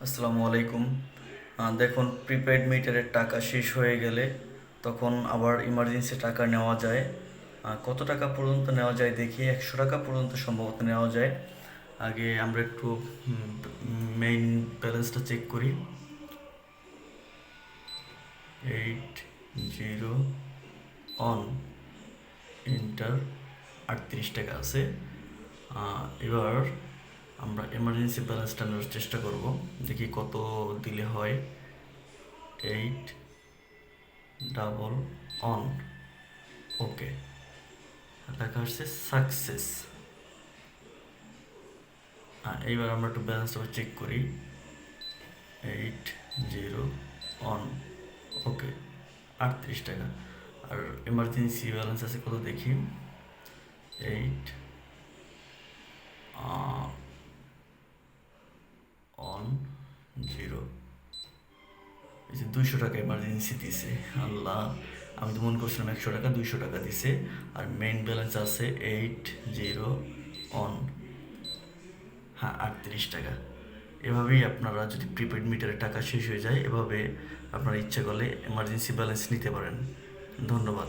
আসসালামু আলাইকুম। দেখুন, প্রিপেড মিটারের টাকা শেষ হয়ে গেলে তখন আবার ইমার্জেন্সি টাকা নেওয়া যায়। কত টাকা পর্যন্ত নেওয়া যায় দেখি। 100 টাকা পর্যন্ত সম্ভবত নেওয়া যায়। আগে আমরা একটু মেইন ব্যালেন্সটা চেক করি। 80 অন ইন্টার 38 টাকা আছে। এবার আমরা এমার্জেন্সি ব্যালেন্সটা নেওয়ার চেষ্টা করব, দেখি কত দিলে হয়। 8 অন ওকে, লেখা আসছে সাকসেস। এইবার আমরা একটু ব্যালেন্সটা চেক করি। 80 অন ওকে, 38 টাকা। আর এমার্জেন্সি ব্যালেন্স আছে কত দেখি। 8 অন 0, এই যে 200 টাকা এমার্জেন্সি দিছে। আল্লাহ, আমি তো মনে করছিলাম 100 টাকা, 200 টাকা দিছে। আর মেইন ব্যালেন্স আছে 80 অন, হ্যাঁ 38 টাকা। এভাবেই আপনারা যদি প্রিপেড মিটারের টাকা শেষ হয়ে যায়, এভাবে আপনারা ইচ্ছা করলে এমার্জেন্সি ব্যালেন্স নিতে পারেন। ধন্যবাদ।